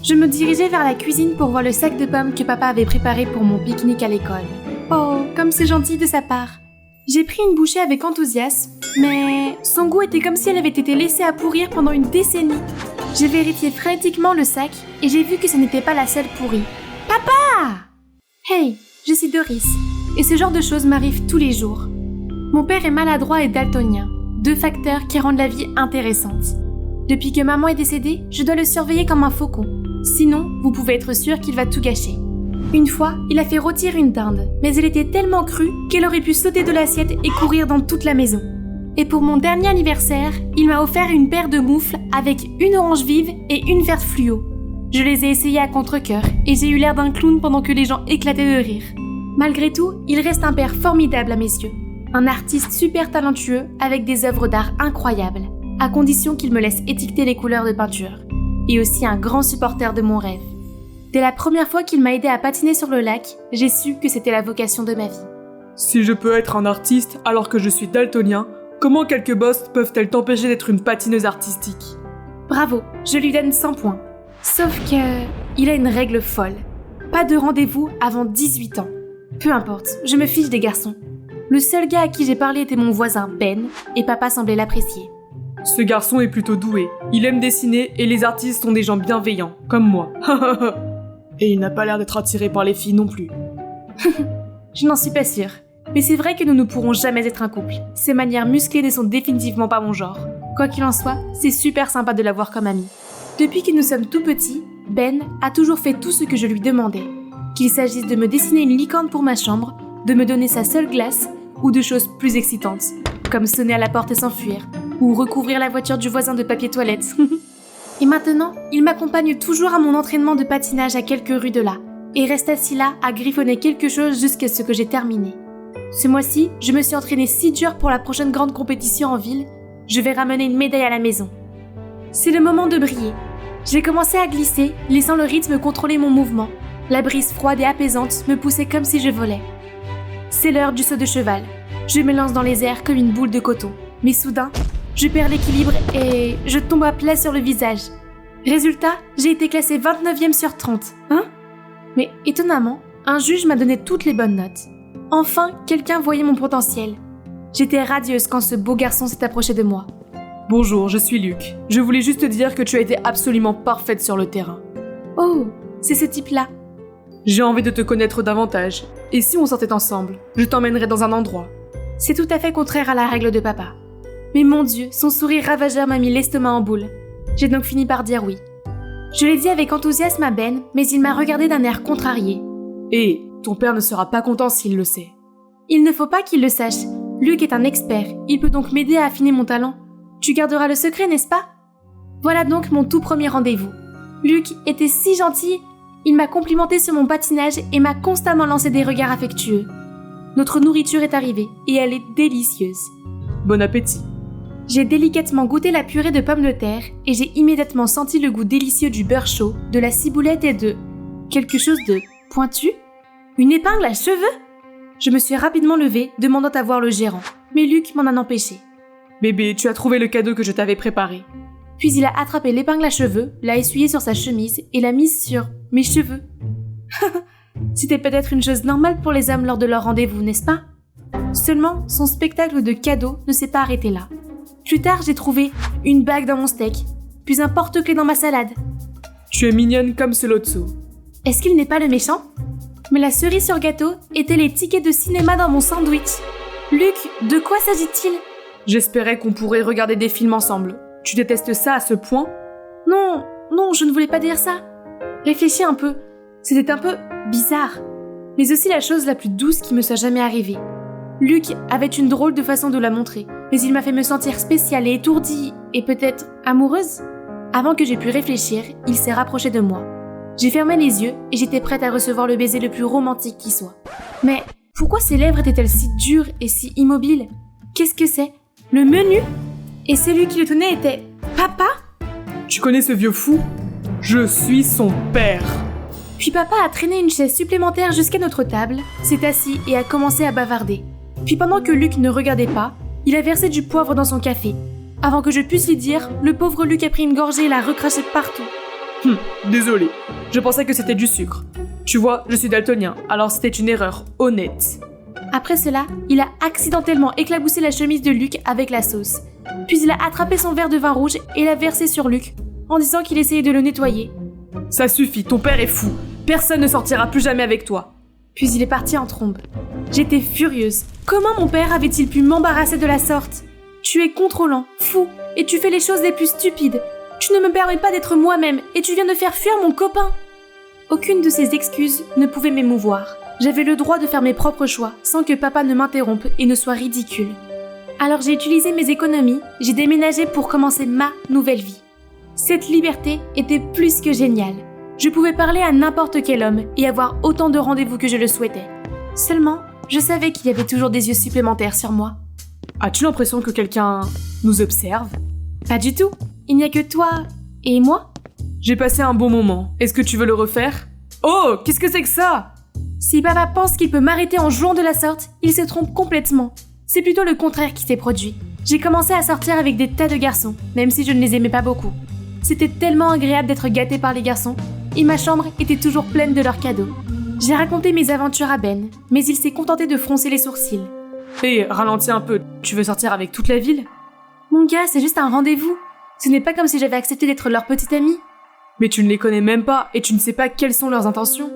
Je me dirigeais vers la cuisine pour voir le sac de pommes que papa avait préparé pour mon pique-nique à l'école. Oh, comme c'est gentil de sa part. J'ai pris une bouchée avec enthousiasme, mais son goût était comme si elle avait été laissée à pourrir pendant une décennie. J'ai vérifié frénétiquement le sac et j'ai vu que ce n'était pas la seule pourrie. Papa! Hey, je suis Doris, et ce genre de choses m'arrive tous les jours. Mon père est maladroit et daltonien, 2 facteurs qui rendent la vie intéressante. Depuis que maman est décédée, je dois le surveiller comme un faucon. Sinon, vous pouvez être sûr qu'il va tout gâcher. Une fois, il a fait rôtir une dinde, mais elle était tellement crue qu'elle aurait pu sauter de l'assiette et courir dans toute la maison. Et pour mon dernier anniversaire, il m'a offert une paire de moufles avec une orange vive et une verte fluo. Je les ai essayées à contre-cœur et j'ai eu l'air d'un clown pendant que les gens éclataient de rire. Malgré tout, il reste un père formidable à mes yeux. Un artiste super talentueux avec des œuvres d'art incroyables, à condition qu'il me laisse étiqueter les couleurs de peinture. Et aussi un grand supporter de mon rêve. Dès la première fois qu'il m'a aidé à patiner sur le lac, j'ai su que c'était la vocation de ma vie. Si je peux être un artiste alors que je suis daltonien, comment quelques bosses peuvent-elles t'empêcher d'être une patineuse artistique ? Bravo, je lui donne 100 points. Sauf que... il a une règle folle. Pas de rendez-vous avant 18 ans. Peu importe, je me fiche des garçons. Le seul gars à qui j'ai parlé était mon voisin Ben, et papa semblait l'apprécier. Ce garçon est plutôt doué. Il aime dessiner et les artistes sont des gens bienveillants, comme moi. Et il n'a pas l'air d'être attiré par les filles non plus. Je n'en suis pas sûre. Mais c'est vrai que nous ne pourrons jamais être un couple. Ses manières musclées ne sont définitivement pas mon genre. Quoi qu'il en soit, c'est super sympa de l'avoir comme ami. Depuis que nous sommes tout petits, Ben a toujours fait tout ce que je lui demandais. Qu'il s'agisse de me dessiner une licorne pour ma chambre, de me donner sa seule glace, ou de choses plus excitantes, comme sonner à la porte et s'enfuir, ou recouvrir la voiture du voisin de papier toilette. Et maintenant, il m'accompagne toujours à mon entraînement de patinage à quelques rues de là, et reste assis là à griffonner quelque chose jusqu'à ce que j'ai terminé. Ce mois-ci, je me suis entraînée si dur pour la prochaine grande compétition en ville, je vais ramener une médaille à la maison. C'est le moment de briller. J'ai commencé à glisser, laissant le rythme contrôler mon mouvement. La brise froide et apaisante me poussait comme si je volais. C'est l'heure du saut de cheval. Je me lance dans les airs comme une boule de coton. Mais soudain, je perds l'équilibre et je tombe à plat sur le visage. Résultat, j'ai été classée 29e sur 30. Mais étonnamment, un juge m'a donné toutes les bonnes notes. Enfin, quelqu'un voyait mon potentiel. J'étais radieuse quand ce beau garçon s'est approché de moi. Bonjour, je suis Luc. Je voulais juste te dire que tu as été absolument parfaite sur le terrain. Oh, c'est ce type-là. J'ai envie de te connaître davantage. Et si on sortait ensemble, je t'emmènerais dans un endroit. C'est tout à fait contraire à la règle de papa. Mais mon Dieu, son sourire ravageur m'a mis l'estomac en boule. J'ai donc fini par dire oui. Je l'ai dit avec enthousiasme à Ben, mais il m'a regardé d'un air contrarié. Et ton père ne sera pas content s'il le sait. Il ne faut pas qu'il le sache. Luc est un expert, il peut donc m'aider à affiner mon talent. Tu garderas le secret, n'est-ce pas ? Voilà donc mon tout premier rendez-vous. Luc était si gentil, il m'a complimenté sur mon patinage et m'a constamment lancé des regards affectueux. Notre nourriture est arrivée, et elle est délicieuse. Bon appétit. J'ai délicatement goûté la purée de pommes de terre et j'ai immédiatement senti le goût délicieux du beurre chaud, de la ciboulette et de... quelque chose de pointu ? Une épingle à cheveux ? Je me suis rapidement levée, demandant à voir le gérant, mais Luc m'en a empêché. Bébé, tu as trouvé le cadeau que je t'avais préparé. Puis il a attrapé l'épingle à cheveux, l'a essuyée sur sa chemise et l'a mise sur mes cheveux. C'était peut-être une chose normale pour les hommes lors de leur rendez-vous, n'est-ce pas ? Seulement, son spectacle de cadeaux ne s'est pas arrêté là. Plus tard, j'ai trouvé une bague dans mon steak, puis un porte-clés dans ma salade. Tu es mignonne comme ce Lotso. Est-ce qu'il n'est pas le méchant ? Mais la cerise sur gâteau était les tickets de cinéma dans mon sandwich. Luc, de quoi s'agit-il ? J'espérais qu'on pourrait regarder des films ensemble. Tu détestes ça à ce point ? Non, je ne voulais pas dire ça. Réfléchis un peu. C'était un peu bizarre. Mais aussi la chose la plus douce qui me soit jamais arrivée. Luc avait une drôle de façon de la montrer, mais il m'a fait me sentir spéciale et étourdie, et peut-être amoureuse. Avant que j'aie pu réfléchir, il s'est rapproché de moi. J'ai fermé les yeux et j'étais prête à recevoir le baiser le plus romantique qui soit. Mais pourquoi ses lèvres étaient-elles si dures et si immobiles ? Qu'est-ce que c'est ? Le menu ? Et celui qui le tenait était... Papa ? Tu connais ce vieux fou ? Je suis son père. Puis papa a traîné une chaise supplémentaire jusqu'à notre table, s'est assis et a commencé à bavarder. Puis pendant que Luc ne regardait pas, il a versé du poivre dans son café. Avant que je puisse lui dire, le pauvre Luc a pris une gorgée et l'a recraché partout. Désolé. Je pensais que c'était du sucre. Tu vois, je suis daltonien, alors c'était une erreur honnête. Après cela, il a accidentellement éclaboussé la chemise de Luc avec la sauce. Puis il a attrapé son verre de vin rouge et l'a versé sur Luc, en disant qu'il essayait de le nettoyer. Ça suffit, ton père est fou. Personne ne sortira plus jamais avec toi. Puis il est parti en trombe. J'étais furieuse. Comment mon père avait-il pu m'embarrasser de la sorte? Tu es contrôlant, fou, et tu fais les choses les plus stupides. Tu ne me permets pas d'être moi-même, et tu viens de faire fuir mon copain. Aucune de ces excuses ne pouvait m'émouvoir. J'avais le droit de faire mes propres choix, sans que papa ne m'interrompe et ne soit ridicule. Alors j'ai utilisé mes économies, j'ai déménagé pour commencer ma nouvelle vie. Cette liberté était plus que géniale. Je pouvais parler à n'importe quel homme et avoir autant de rendez-vous que je le souhaitais. Seulement, je savais qu'il y avait toujours des yeux supplémentaires sur moi. As-tu l'impression que quelqu'un nous observe? Pas du tout. Il n'y a que toi et moi. J'ai passé un bon moment. Est-ce que tu veux le refaire? Oh, qu'est-ce que c'est que ça? Si papa pense qu'il peut m'arrêter en jouant de la sorte, il se trompe complètement. C'est plutôt le contraire qui s'est produit. J'ai commencé à sortir avec des tas de garçons, même si je ne les aimais pas beaucoup. C'était tellement agréable d'être gâtée par les garçons, et ma chambre était toujours pleine de leurs cadeaux. J'ai raconté mes aventures à Ben, mais il s'est contenté de froncer les sourcils. Hé, ralentis un peu. Tu veux sortir avec toute la ville? Mon gars, c'est juste un rendez-vous. Ce n'est pas comme si j'avais accepté d'être leur petite amie. Mais tu ne les connais même pas, et tu ne sais pas quelles sont leurs intentions.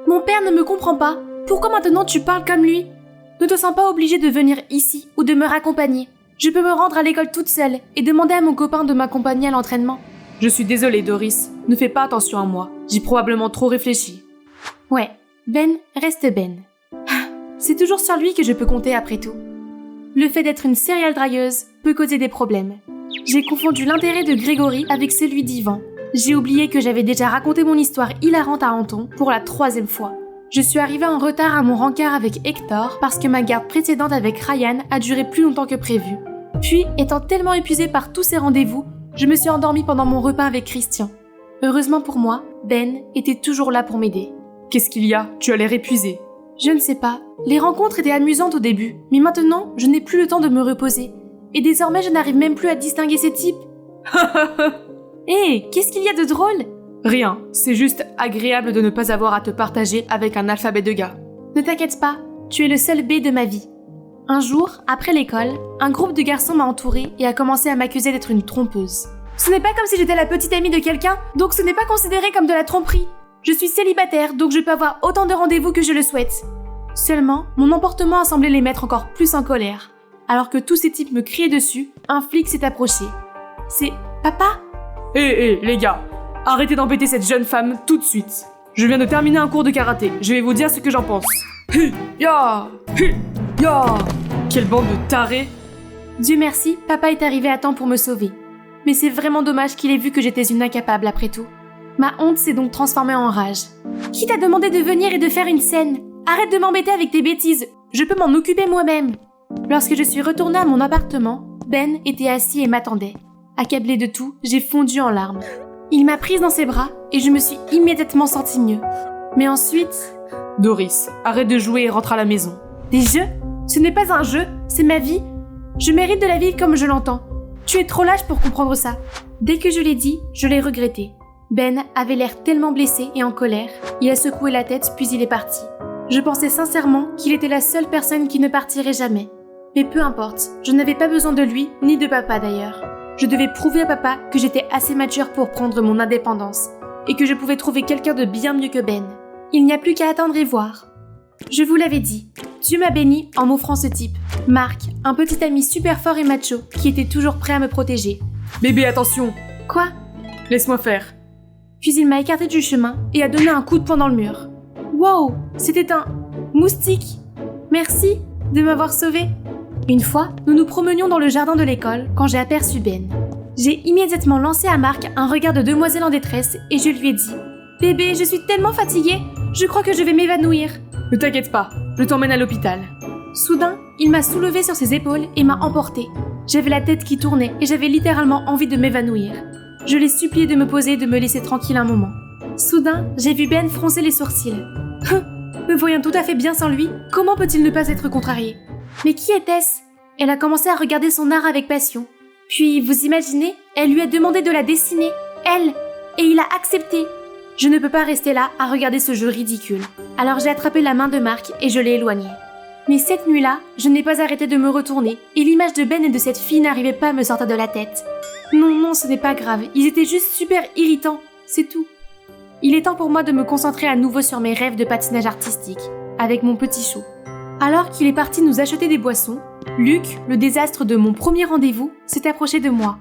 Mon père ne me comprend pas. Pourquoi maintenant tu parles comme lui? Ne te sens pas obligé de venir ici ou de me raccompagner. Je peux me rendre à l'école toute seule et demander à mon copain de m'accompagner à l'entraînement. Je suis désolée, Doris. Ne fais pas attention à moi. J'ai probablement trop réfléchi. Ouais, Ben reste Ben. C'est toujours sur lui que je peux compter après tout. Le fait d'être une serial dragueuse peut causer des problèmes. J'ai confondu l'intérêt de Grégory avec celui d'Ivan. J'ai oublié que j'avais déjà raconté mon histoire hilarante à Anton pour la 3e fois. Je suis arrivée en retard à mon rencard avec Hector parce que ma garde précédente avec Ryan a duré plus longtemps que prévu. Puis, étant tellement épuisée par tous ces rendez-vous, je me suis endormie pendant mon repas avec Christian. Heureusement pour moi, Ben était toujours là pour m'aider. Qu'est-ce qu'il y a? Tu as l'air épuisée. Je ne sais pas. Les rencontres étaient amusantes au début, mais maintenant, je n'ai plus le temps de me reposer. Et désormais, je n'arrive même plus à distinguer ces types. Hé, qu'est-ce qu'il y a de drôle? Rien, c'est juste agréable de ne pas avoir à te partager avec un alphabet de gars. Ne t'inquiète pas, tu es le seul B de ma vie. Un jour, après l'école, un groupe de garçons m'a entourée et a commencé à m'accuser d'être une trompeuse. Ce n'est pas comme si j'étais la petite amie de quelqu'un, donc ce n'est pas considéré comme de la tromperie. Je suis célibataire, donc je peux avoir autant de rendez-vous que je le souhaite. Seulement, mon emportement a semblé les mettre encore plus en colère. Alors que tous ces types me criaient dessus, un flic s'est approché. C'est... Papa? Hé, les gars, arrêtez d'embêter cette jeune femme tout de suite. Je viens de terminer un cours de karaté, je vais vous dire ce que j'en pense. Hi-ya! Hi-ya! Quelle bande de tarés! Dieu merci, papa est arrivé à temps pour me sauver. Mais c'est vraiment dommage qu'il ait vu que j'étais une incapable après tout. Ma honte s'est donc transformée en rage. Qui t'a demandé de venir et de faire une scène? Arrête de m'embêter avec tes bêtises, je peux m'en occuper moi-même. Lorsque je suis retournée à mon appartement, Ben était assis et m'attendait. Accablée de tout, j'ai fondu en larmes. Il m'a prise dans ses bras et je me suis immédiatement sentie mieux. Mais ensuite... Doris, arrête de jouer et rentre à la maison. Des jeux? Ce n'est pas un jeu, c'est ma vie. Je mérite de la vivre comme je l'entends. Tu es trop lâche pour comprendre ça. Dès que je l'ai dit, je l'ai regretté. Ben avait l'air tellement blessé et en colère. Il a secoué la tête puis il est parti. Je pensais sincèrement qu'il était la seule personne qui ne partirait jamais. Mais peu importe, je n'avais pas besoin de lui, ni de papa d'ailleurs. Je devais prouver à papa que j'étais assez mature pour prendre mon indépendance et que je pouvais trouver quelqu'un de bien mieux que Ben. Il n'y a plus qu'à attendre et voir. Je vous l'avais dit, Dieu m'a béni en m'offrant ce type. Marc, un petit ami super fort et macho qui était toujours prêt à me protéger. Bébé, attention! Quoi? Laisse-moi faire. Puis il m'a écarté du chemin et a donné un coup de poing dans le mur. Wow, c'était un moustique. Merci de m'avoir sauvé. Une fois, nous nous promenions dans le jardin de l'école quand j'ai aperçu Ben. J'ai immédiatement lancé à Marc un regard de demoiselle en détresse et je lui ai dit « Bébé, je suis tellement fatiguée, je crois que je vais m'évanouir. » Ne t'inquiète pas, je t'emmène à l'hôpital. Soudain, il m'a soulevée sur ses épaules et m'a emportée. J'avais la tête qui tournait et j'avais littéralement envie de m'évanouir. Je l'ai supplié de me poser et de me laisser tranquille un moment. Soudain, j'ai vu Ben froncer les sourcils. Me voyant tout à fait bien sans lui, comment peut-il ne pas être contrarié? Mais qui était-ce? Elle a commencé à regarder son art avec passion. Puis, vous imaginez, elle lui a demandé de la dessiner. Elle, et il a accepté. Je ne peux pas rester là à regarder ce jeu ridicule. Alors j'ai attrapé la main de Mark et je l'ai éloigné. Mais cette nuit-là, je n'ai pas arrêté de me retourner et l'image de Ben et de cette fille n'arrivait pas à me sortir de la tête. Non, ce n'est pas grave, ils étaient juste super irritants, c'est tout. Il est temps pour moi de me concentrer à nouveau sur mes rêves de patinage artistique, avec mon petit chou. Alors qu'il est parti nous acheter des boissons, Luc, le désastre de mon premier rendez-vous, s'est approché de moi.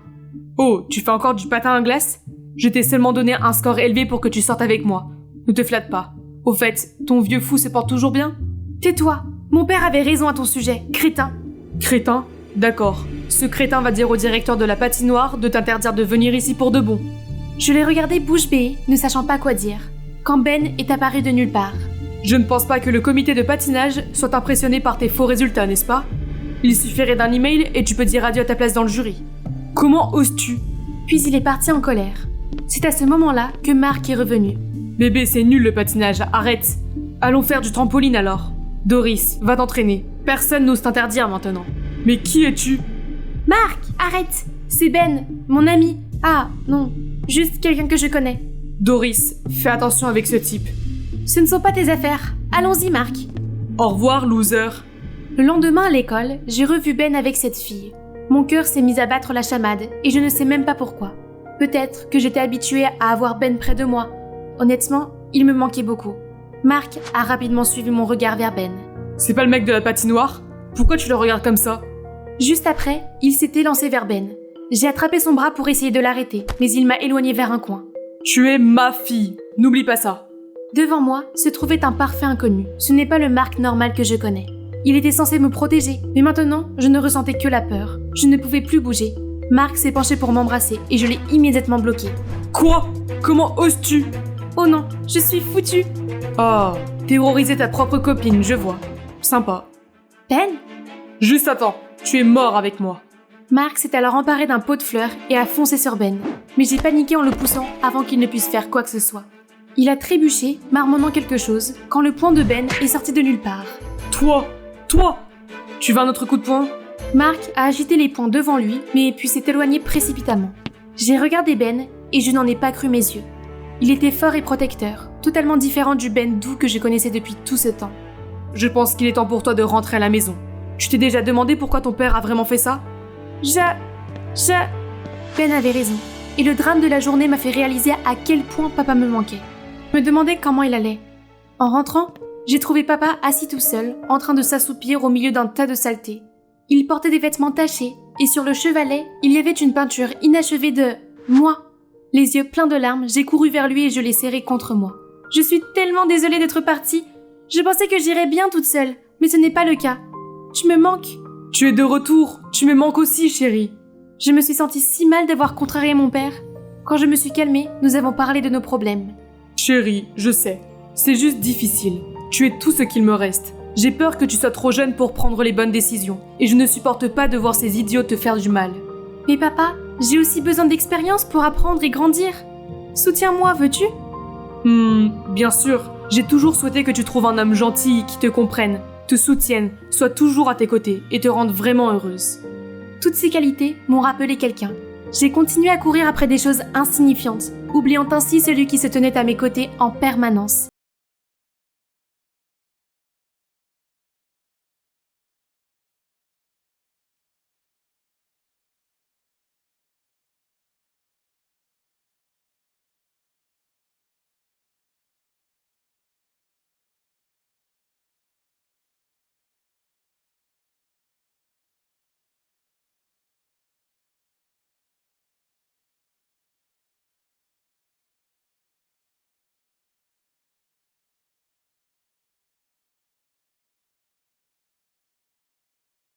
Oh, tu fais encore du patin à glace? Je t'ai seulement donné un score élevé pour que tu sortes avec moi. Ne te flatte pas. Au fait, ton vieux fou se porte toujours bien? Tais-toi, mon père avait raison à ton sujet, crétin. Crétin? D'accord. Ce crétin va dire au directeur de la patinoire de t'interdire de venir ici pour de bon. Je l'ai regardé bouche bée, ne sachant pas quoi dire, quand Ben est apparu de nulle part. Je ne pense pas que le comité de patinage soit impressionné par tes faux résultats, n'est-ce pas? Il suffirait d'un email et tu peux dire adieu à ta place dans le jury. Comment oses-tu? Puis il est parti en colère. C'est à ce moment-là que Mark est revenu. Bébé, c'est nul le patinage, arrête. Allons faire du trampoline alors. Doris, va t'entraîner. Personne n'ose t'interdire maintenant. Mais qui es-tu? Mark, arrête! C'est Ben, mon ami. Ah, non, juste quelqu'un que je connais. Doris, fais attention avec ce type. Ce ne sont pas tes affaires. Allons-y, Mark. Au revoir, loser. Le lendemain à l'école, j'ai revu Ben avec cette fille. Mon cœur s'est mis à battre la chamade et je ne sais même pas pourquoi. Peut-être que j'étais habituée à avoir Ben près de moi. Honnêtement, il me manquait beaucoup. Mark a rapidement suivi mon regard vers Ben. C'est pas le mec de la patinoire? Pourquoi tu le regardes comme ça? Juste après, il s'était lancé vers Ben. J'ai attrapé son bras pour essayer de l'arrêter, mais il m'a éloigné vers un coin. Tu es ma fille, n'oublie pas ça. Devant moi se trouvait un parfait inconnu. Ce n'est pas le Mark normal que je connais. Il était censé me protéger, mais maintenant, je ne ressentais que la peur. Je ne pouvais plus bouger. Mark s'est penché pour m'embrasser et je l'ai immédiatement bloqué. Quoi? Comment oses-tu? Oh non, je suis foutue. Oh, terroriser ta propre copine, je vois. Sympa. Ben? Juste attends, tu es mort avec moi. Mark s'est alors emparé d'un pot de fleurs et a foncé sur Ben. Mais j'ai paniqué en le poussant avant qu'il ne puisse faire quoi que ce soit. Il a trébuché, marmonnant quelque chose, quand le poing de Ben est sorti de nulle part. Toi, tu veux un autre coup de poing? Mark a agité les poings devant lui, mais puis s'est éloigné précipitamment. J'ai regardé Ben et je n'en ai pas cru mes yeux. Il était fort et protecteur, totalement différent du Ben doux que je connaissais depuis tout ce temps. Je pense qu'il est temps pour toi de rentrer à la maison. Tu t'es déjà demandé pourquoi ton père a vraiment fait ça? Ben avait raison. Et le drame de la journée m'a fait réaliser à quel point papa me manquait. Je me demandais comment il allait. En rentrant, j'ai trouvé papa assis tout seul, en train de s'assoupir au milieu d'un tas de saletés. Il portait des vêtements tachés, et sur le chevalet, il y avait une peinture inachevée de moi. Les yeux pleins de larmes, j'ai couru vers lui et je l'ai serré contre moi. Je suis tellement désolée d'être partie. Je pensais que j'irais bien toute seule, mais ce n'est pas le cas. Tu me manques. Tu es de retour, tu me manques aussi, chérie. Je me suis sentie si mal d'avoir contrarié mon père. Quand je me suis calmée, nous avons parlé de nos problèmes. Chérie, je sais, c'est juste difficile. Tu es tout ce qu'il me reste. J'ai peur que tu sois trop jeune pour prendre les bonnes décisions, et je ne supporte pas de voir ces idiots te faire du mal. Mais papa, j'ai aussi besoin d'expérience pour apprendre et grandir. Soutiens-moi, veux-tu? Bien sûr. J'ai toujours souhaité que tu trouves un homme gentil qui te comprenne, te soutienne, soit toujours à tes côtés et te rende vraiment heureuse. Toutes ces qualités m'ont rappelé quelqu'un. J'ai continué à courir après des choses insignifiantes, oubliant ainsi celui qui se tenait à mes côtés en permanence.